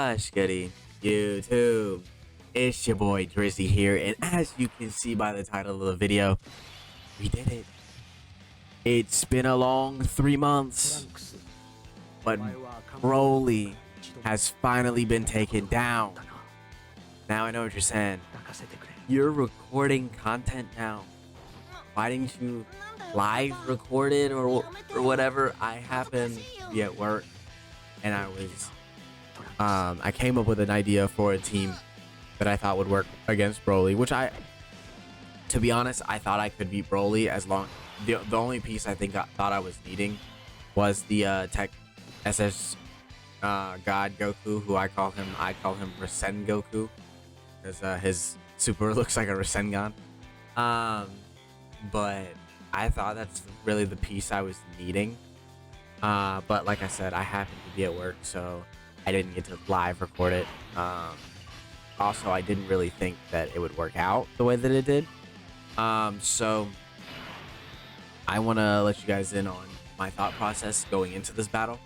Gosh, goody, YouTube. It's your boy Drizzy here, and as you can see by the title of the video, we did it. It's been a long 3 months, but Broly has finally been taken down. Now I know what you're saying. You're recording content now. Why didn't you live record it or whatever? I happened to be at work, and I came up with an idea for a team that I thought would work against Broly, which to be honest, I thought I could beat Broly as long. The only piece I think I thought I was needing was the Tech SS God Goku, who I call him Rasen Goku, because his super looks like a Rasengan. But I thought that's really the piece I was needing. But like I said, I happened to be at work, so I didn't get to live record it. Also, I didn't really think that it would work out the way that it did. So I want to let you guys in on my thought process going into this battle.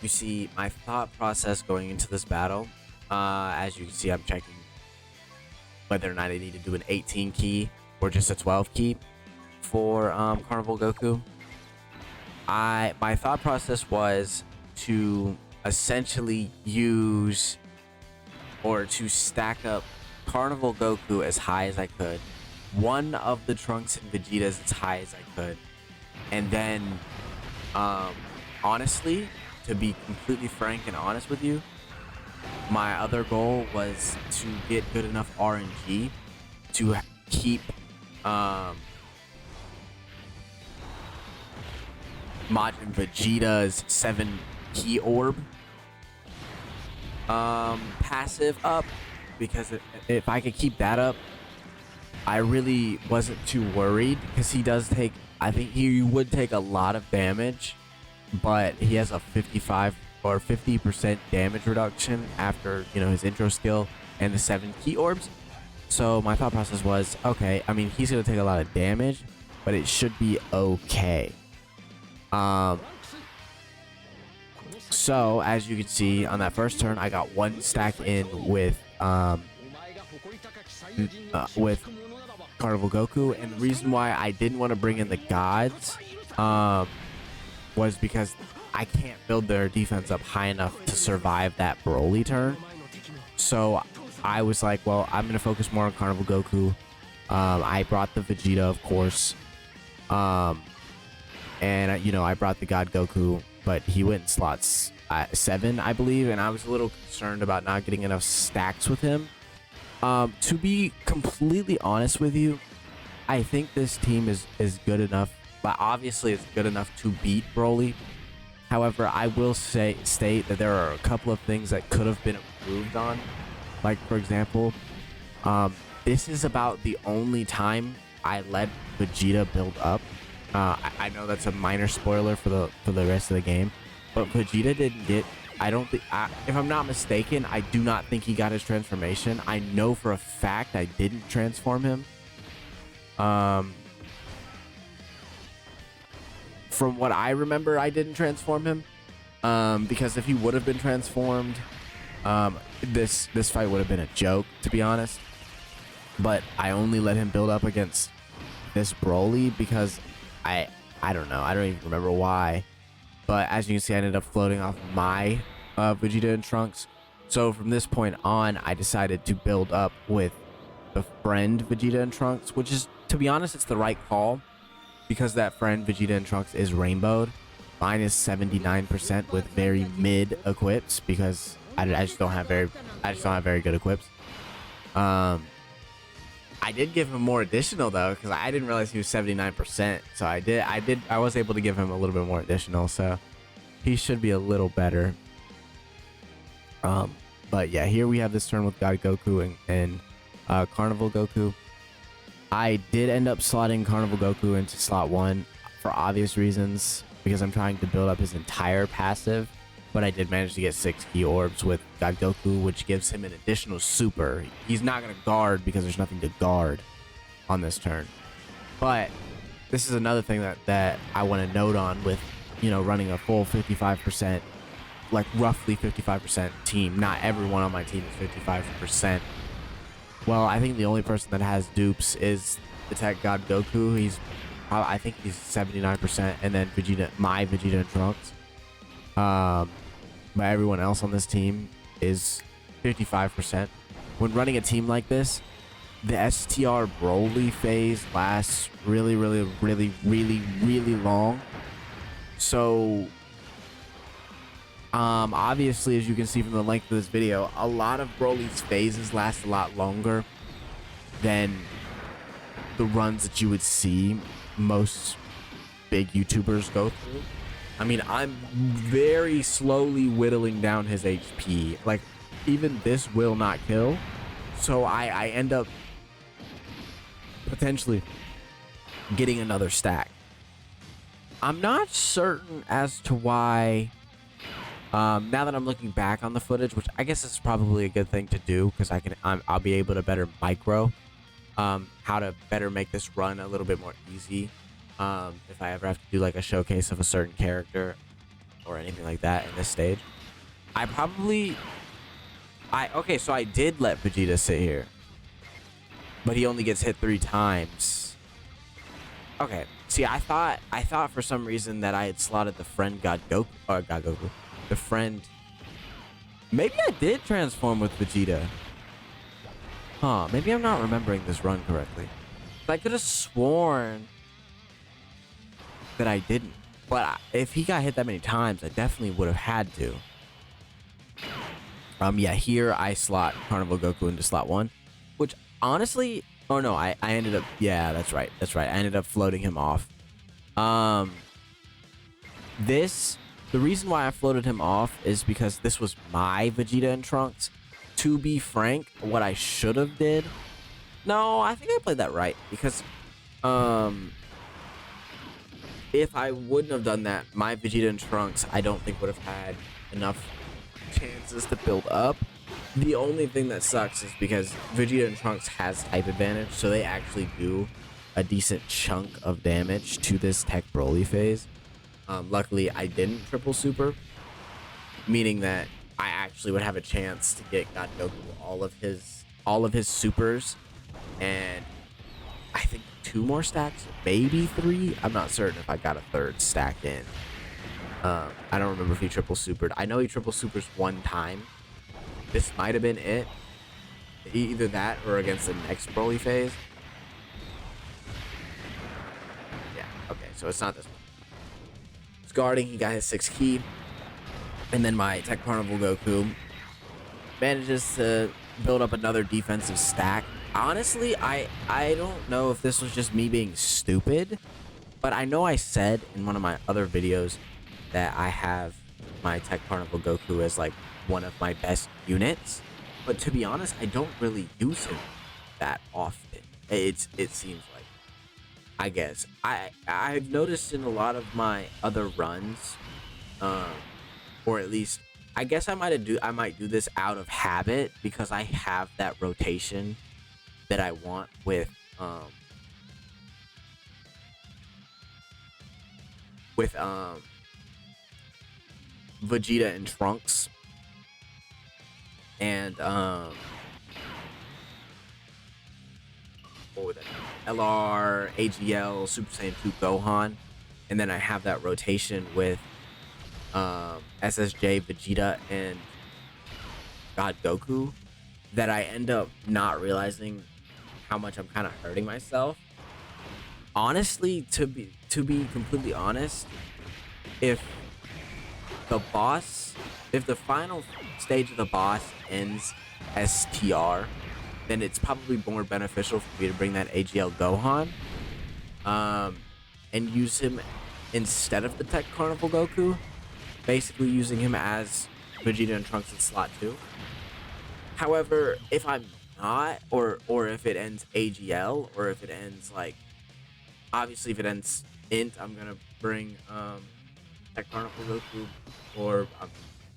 You see, my thought process going into this battle, as you can see, I'm checking whether or not I need to do an 18 key or just a 12 key for Carnival Goku. My thought process was to essentially use or to stack up Carnival Goku as high as I could, one of the Trunks and Vegetas as high as I could, and then honestly, to be completely frank and honest with you, my other goal was to get good enough RNG to keep Majin Vegeta's 7 key orb passive up, because if I could keep that up, I really wasn't too worried, because he does take, I think he would take a lot of damage, but he has a 55 or 50% damage reduction after, you know, his intro skill and the 7 key orbs. So my thought process was, okay, I mean, he's gonna take a lot of damage, but it should be okay. So as you can see on that first turn, I got 1 stack in with Carnival Goku, and the reason why I didn't want to bring in the gods was because I can't build their defense up high enough to survive that Broly turn. So I was like, well, I'm gonna focus more on Carnival Goku. I brought the Vegeta, of course, and you know, I brought the God Goku, but he went in slots 7, I believe, and I was a little concerned about not getting enough stacks with him. To be completely honest with you, I think this team is good enough, but obviously it's good enough to beat Broly. However, I will state that there are a couple of things that could have been improved on. Like, for example, this is about the only time I let Vegeta build up. I know that's a minor spoiler for the rest of the game, but Vegeta didn't get, I don't think, if I'm not mistaken, I do not think he got his transformation. I know for a fact I didn't transform him. From what I remember, I didn't transform him, because if he would have been transformed, this fight would have been a joke, to be honest. But I only let him build up against this Broly because I don't know, I don't even remember why. But as you can see, I ended up floating off my Vegeta and Trunks. So from this point on, I decided to build up with the friend Vegeta and Trunks, which is, to be honest, it's the right call, because that friend Vegeta and Trunks is rainbowed. Mine is 79% with very mid equips, because I just don't have very good equips. I did give him more additional though, because I didn't realize he was 79%. So I was able to give him a little bit more additional, so he should be a little better. But yeah, here we have this turn with God Goku and Carnival Goku. I did end up slotting Carnival Goku into slot 1 for obvious reasons, because I'm trying to build up his entire passive. But I did manage to get 6 key orbs with God Goku, which gives him an additional super. He's not going to guard because there's nothing to guard on this turn. But this is another thing that I want to note on with, you know, running a full 55% like roughly 55% team. Not everyone on my team is 55%. Well, I think the only person that has dupes is the Tech God Goku. I think he's 79%, and then my Vegeta and Trunks. But everyone else on this team is 55%. When running a team like this, the STR Broly phase lasts really long. So, obviously, as you can see from the length of this video, a lot of Broly's phases last a lot longer than the runs that you would see most big YouTubers go through. I mean, I'm very slowly whittling down his HP. Like, even this will not kill. So I end up potentially getting another stack. I'm not certain as to why, now that I'm looking back on the footage, which I guess is probably a good thing to do, because I'll be able to better micro how to better make this run a little bit more easy. If I ever have to do like a showcase of a certain character or anything like that in this stage. Okay, so I did let Vegeta sit here, but he only gets hit 3 times. Okay, see, I thought for some reason that I had slotted the friend God Goku, the friend. Maybe I did transform with Vegeta. Huh, maybe I'm not remembering this run correctly. I could have sworn that I didn't, but if he got hit that many times, I definitely would have had to. Yeah, here I slot Carnival Goku into slot 1, which honestly, oh no, I ended up, yeah, that's right, I ended up floating him off. The reason why I floated him off is because this was my Vegeta and Trunks. To be frank, what I should have did, no, I think I played that right, because if I wouldn't have done that, my Vegeta and Trunks, I don't think would have had enough chances to build up. The only thing that sucks is because Vegeta and Trunks has type advantage, so they actually do a decent chunk of damage to this Tech Broly phase. Luckily, I didn't triple super, meaning that I actually would have a chance to get God Goku all of his supers, and I think 2 more stacks, maybe 3. I'm not certain if I got a 3rd stack in. I don't remember if he triple supered. I know he triple supers 1 time. This might have been it. Either that or against the next Broly phase. Yeah, okay, so it's not this one. It's guarding, he got his 6 key. And then my Tech Carnival Goku manages to build up another defensive stack. Honestly, I don't know if this was just me being stupid, but I know I said in one of my other videos that I have my Tech Carnival Goku as like one of my best units, but to be honest, I don't really use him that often. It seems like, I guess I've noticed in a lot of my other runs, or at least I guess I might do this out of habit, because I have that rotation that I want with Vegeta and Trunks, and what was that? LR, AGL, Super Saiyan 2 Gohan, and then I have that rotation with SSJ, Vegeta, and God Goku, that I end up not realizing how much I'm kind of hurting myself. Honestly, to be completely honest, if the final stage of the boss ends STR, then it's probably more beneficial for me to bring that AGL Gohan, and use him instead of the Tech Carnival Goku, basically using him as Vegeta and Trunks in slot 2. However, if I'm not, or if it ends AGL, or if it ends like, obviously if it ends int, I'm gonna bring Tech Carnival Goku, or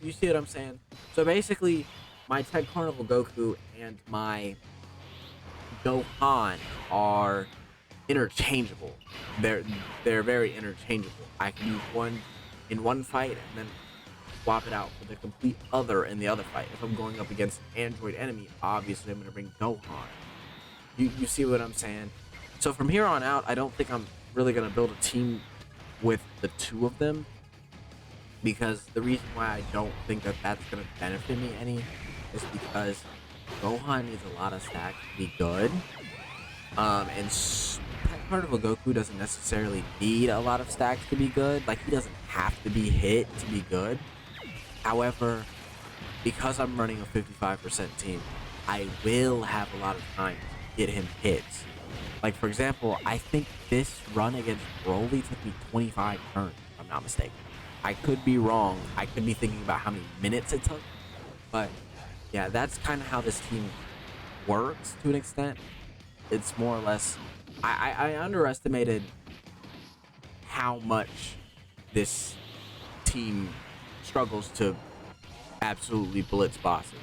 you see what I'm saying? So basically, my Tech Carnival Goku and my Gohan are interchangeable. They're very interchangeable. I can use one in one fight, and then swap it out for the complete other in the other fight. If I'm going up against an android enemy, obviously I'm going to bring Gohan. You see what I'm saying? So from here on out, I don't think I'm really going to build a team with the two of them, because the reason why I don't think that that's going to benefit me any is because Gohan needs a lot of stacks to be good, and Pet Carnival Goku doesn't necessarily need a lot of stacks to be good. Like, he doesn't have to be hit to be good. However, because I'm running a 55% team, I will have a lot of time to get him hits. Like, for example, I think this run against Broly took me 25 turns, if I'm not mistaken. I could be wrong. I could be thinking about how many minutes it took. But, yeah, that's kind of how this team works to an extent. It's more or less... I underestimated how much this team struggles to absolutely blitz bosses.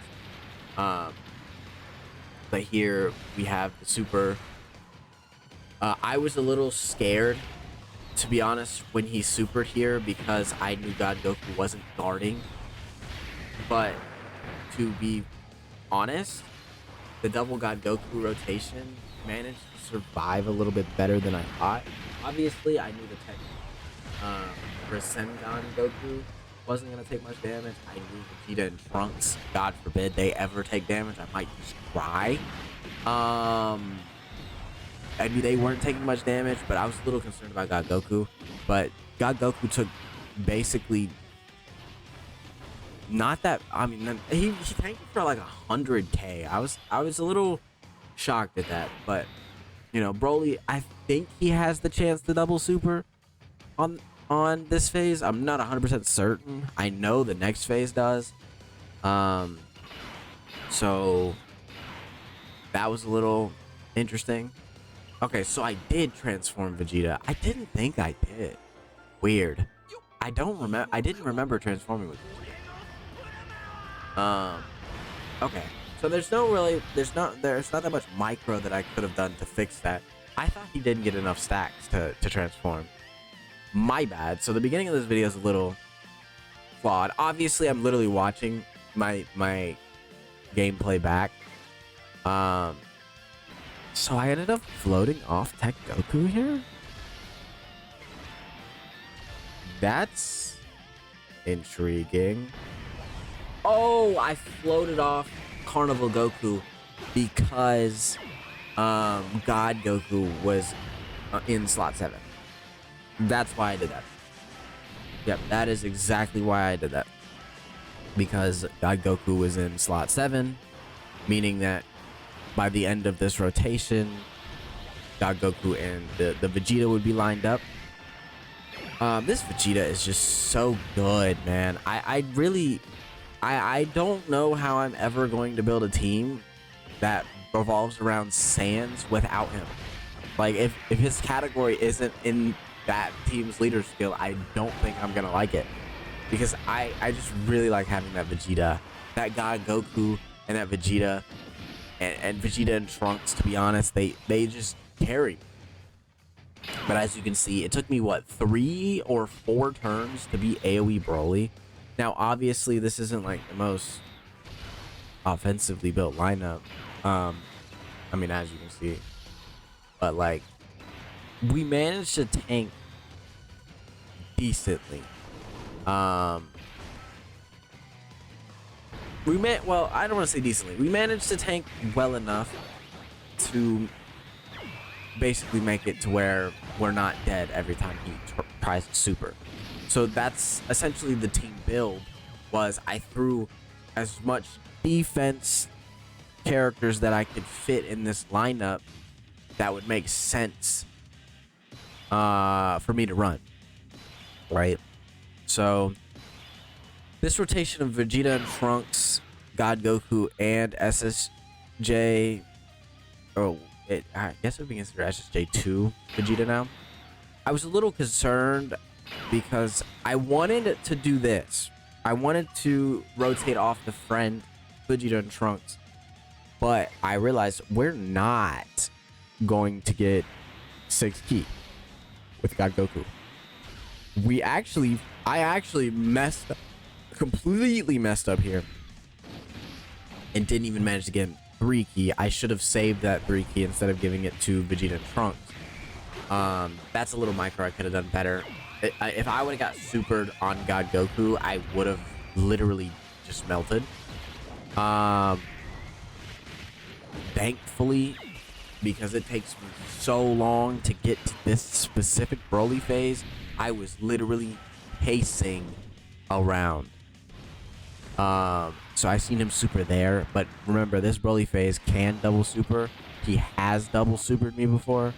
But here we have the super. I was a little scared, to be honest, when he supered here, because I knew God Goku wasn't guarding. But to be honest, the double God Goku rotation managed to survive a little bit better than I thought. Obviously, I knew the tech Rasengan Goku wasn't going to take much damage. I knew Vegeta and Trunks, God forbid they ever take damage, I might just cry. I knew they weren't taking much damage, but I was a little concerned about God Goku. But God Goku took basically not that. I mean, he tanked for like 100k. I was a little shocked at that, but you know, Broly, I think he has the chance to double super on this phase. I'm not 100% certain. I know the next phase does. So that was a little interesting. Okay, so I did transform Vegeta. I didn't think I did. Weird. I didn't remember transforming with Vegeta. Okay. So there's not that much micro that I could have done to fix that. I thought he didn't get enough stacks to transform. My bad. So the beginning of this video is a little flawed. Obviously, I'm literally watching my gameplay back. So I ended up floating off Tech Goku here? That's intriguing. Oh, I floated off Carnival Goku because God Goku was in slot 7. That's why I did that. Yep, that is exactly why I did that. Because God Goku was in slot 7, meaning that by the end of this rotation, God Goku and the Vegeta would be lined up. This Vegeta is just so good, man. I don't know how I'm ever going to build a team that revolves around Sans without him. Like, if his category isn't in that team's leader skill, I don't think I'm gonna like it. Because I just really like having that Vegeta, that God Goku, and that Vegeta, and Vegeta and Trunks, to be honest, they just carry. But as you can see, it took me, what, 3 or 4 turns to beat AoE Broly. Now, obviously, this isn't like the most offensively built lineup. I mean, as you can see. But, like, we managed to tank decently. Well, I don't want to say decently. We managed to tank well enough to basically make it to where we're not dead every time he tries to super. So that's essentially the team build. Was I threw as much defense characters that I could fit in this lineup that would make sense for me to run, right? So this rotation of Vegeta and Trunks, God Goku, and SSJ, I guess it would be considered SSJ2 Vegeta now. I was a little concerned because I wanted to do this. I wanted to rotate off the friend Vegeta and Trunks, but I realized we're not going to get 6 key with God Goku. I actually messed completely messed up here and didn't even manage to get 3 key. I should have saved that 3 key instead of giving it to Vegeta and Trunks. That's a little micro I could have done better. If I would have got supered on God Goku, I would have literally just melted. Thankfully, because it takes me so long to get to this specific Broly phase, I was literally pacing around. So I seen him super there, but remember, this Broly phase can double super. He has double supered me before.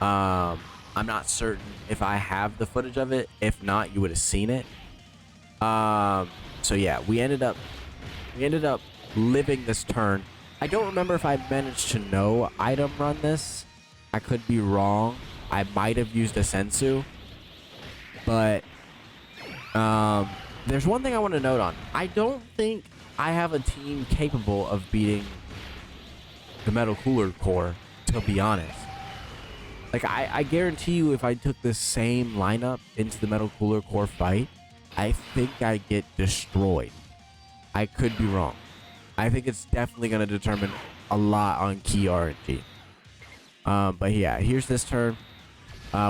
I'm not certain if I have the footage of it. If not, you would have seen it. So yeah, we ended up living this turn. I don't remember if I managed to no item run this. I could be wrong. I might have used a Sensu. But there's one thing I want to note on. I don't think I have a team capable of beating the Metal Cooler Core, to be honest. Like, I guarantee you, if I took this same lineup into the Metal Cooler Core fight, I think I get destroyed. I could be wrong. I think it's definitely going to determine a lot on key RNG. But yeah, here's this turn.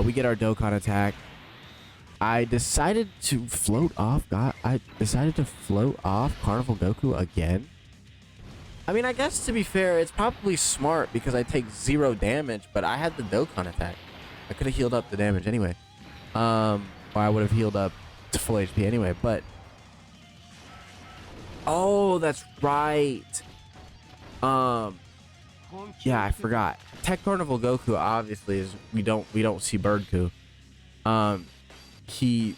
We get our Dokkan attack. I decided to float off. I decided to float off Carnival Goku again. I mean, I guess to be fair, it's probably smart because I take 0 damage, but I had the Dokkan attack. I could have healed up the damage anyway. Or I would have healed up to full HP anyway, but... Oh, that's right. Yeah, I forgot. Tech Carnival Goku obviously is we don't see Birdku. He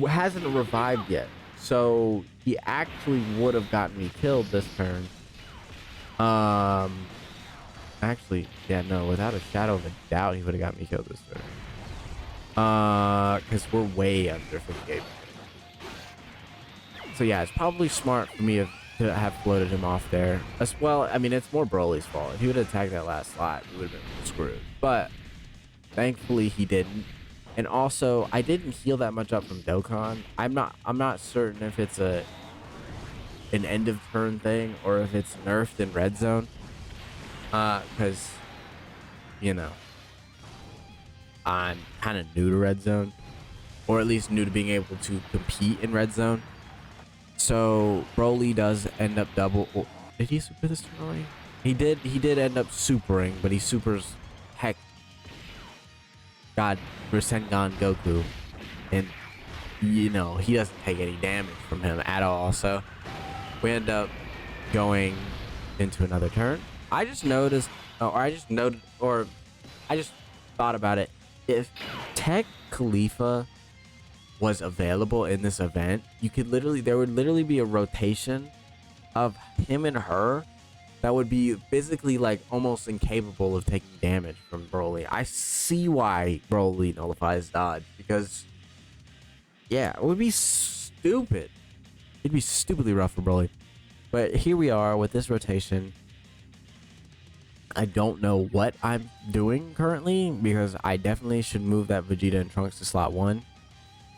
hasn't revived yet, so he actually would have gotten me killed this turn. Actually, yeah, no, without a shadow of a doubt, he would have got me killed this turn. Because we're way under 58. So yeah, it's probably smart for me to have floated him off there. As well, I mean, it's more Broly's fault. If he would have attacked that last slot, we would have been screwed. But thankfully, he didn't. And also, I didn't heal that much up from Dokkan. I'm not certain if it's an end of turn thing or if it's nerfed in Red Zone. Because, you know, I'm kind of new to Red Zone, or at least new to being able to compete in Red Zone. So Broly does end up double. Oh, did he super this turn already? He did end up supering, but he supers heck. God, Rasengan Goku, and you know he doesn't take any damage from him at all. So we end up going into another turn. I just noticed, or I just thought about it. If Tech Khalifa was available in this event, there would literally be a rotation of him and her that would be physically like almost incapable of taking damage from Broly. I see why Broly nullifies dodge, because yeah, it would be stupid. It'd be stupidly rough for Broly. But here we are with this rotation. I don't know what I'm doing currently, because I definitely should move that Vegeta and Trunks to slot 1.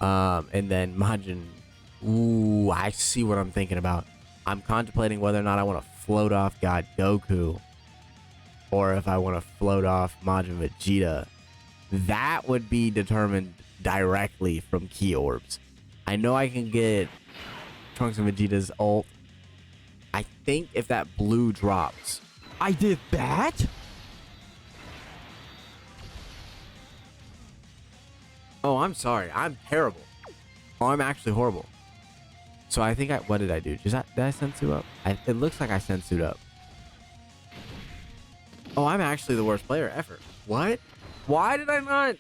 And then Majin. Ooh, I see what I'm thinking about. I'm contemplating whether or not I want to float off God Goku, or if I want to float off Majin Vegeta. That would be determined directly from key orbs. I know I can get Trunks and Vegeta's ult. I think if that blue drops, I did that? Oh, I'm sorry. I'm terrible. Oh, I'm actually horrible. So I think what did I do? Did I sensu up? It looks like I sensued up. Oh, I'm actually the worst player ever. What? Why did I not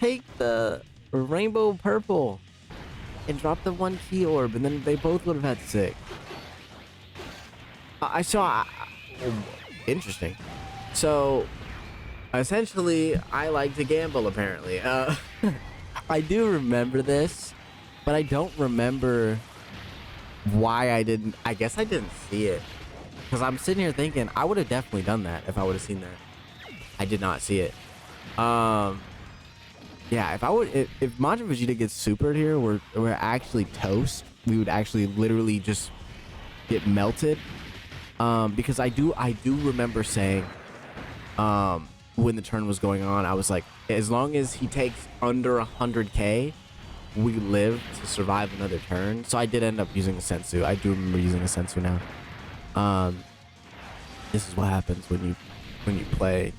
take the rainbow purple and drop the 1 key orb, and then they both would have had 6? I saw. Interesting. So essentially, I like to gamble, apparently. I do remember this, but I don't remember why I didn't. I guess I didn't see it, because I'm sitting here thinking I would have definitely done that if I would have seen that. I did not see it. Yeah, if Majin Vegeta gets supered here, we're actually toast. we would actually literally just get melted. Because I do remember saying, when the turn was going on, I was like, as long as he takes under 100k, we live to survive another turn. So I did end up using a sensu. I do remember using a sensu now. This is what happens when you play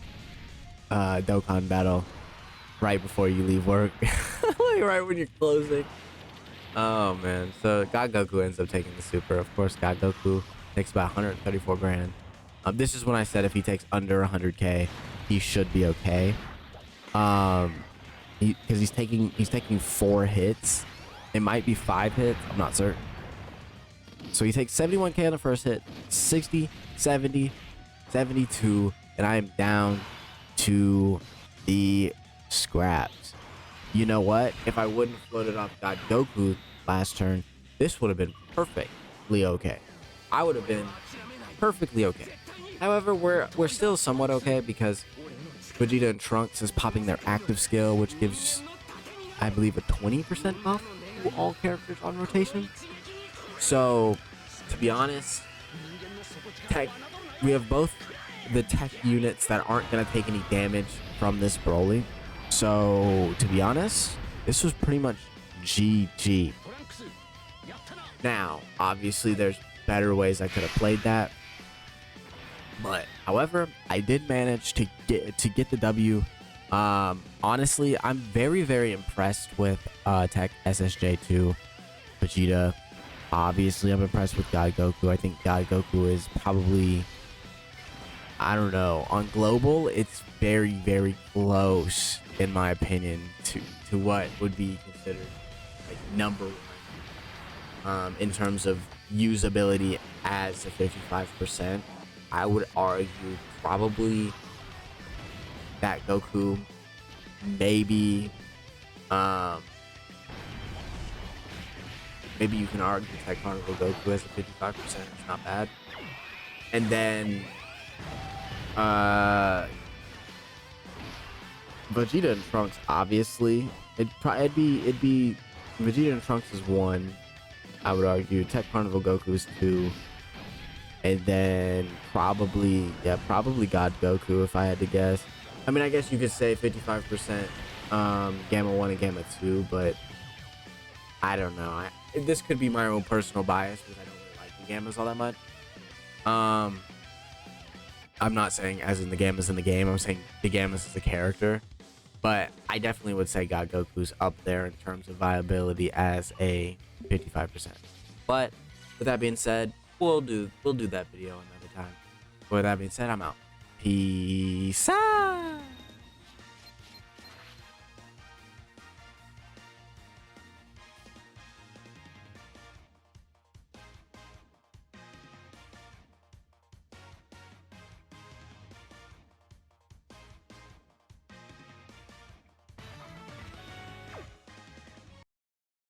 Dokkan Battle right before you leave work. Like right when you're closing. Oh man. So God Goku ends up taking the super. Of course, God Goku takes about 134 grand. This is when I said if he takes under 100k, he should be okay. Because he's taking 4 hits. It might be 5 hits. I'm not certain. So he takes 71k on the first hit, 60, 70, 72, and I am down to the scraps. You know what? If I wouldn't have floated off God Goku last turn, this would have been perfectly okay. I would have been perfectly okay. However, we're still somewhat okay because Vegeta and Trunks is popping their active skill, which gives, I believe, a 20% buff to all characters on rotation. So, to be honest, we have both the tech units that aren't going to take any damage from this Broly. So, to be honest, this was pretty much GG. Now, obviously, there's better ways I could have played that. But, however, I did manage to get the W. Honestly, I'm very, very impressed with Tech SSJ2 Vegeta. Obviously, I'm impressed with God Goku. I think God Goku is probably, I don't know, on global, it's very, very close, in my opinion, to what would be considered like number 1 in terms of usability as a 55%. I would argue probably that Goku, maybe you can argue Tech Carnival Goku as a 55%. It's not bad. And then Vegeta and Trunks, obviously, it'd be Vegeta and Trunks is 1. I would argue Tech Carnival Goku is 2. And then probably God Goku, if I had to guess. I mean, I guess you could say 55% Gamma 1 and Gamma 2, but I don't know. This could be my own personal bias because I don't really like the Gammas all that much. I'm not saying as in the Gammas in the game. I'm saying the Gammas as a character. But I definitely would say God Goku's up there in terms of viability as a 55%. But with that being said, we'll do that video another time. With that being said, I'm out. Peace out.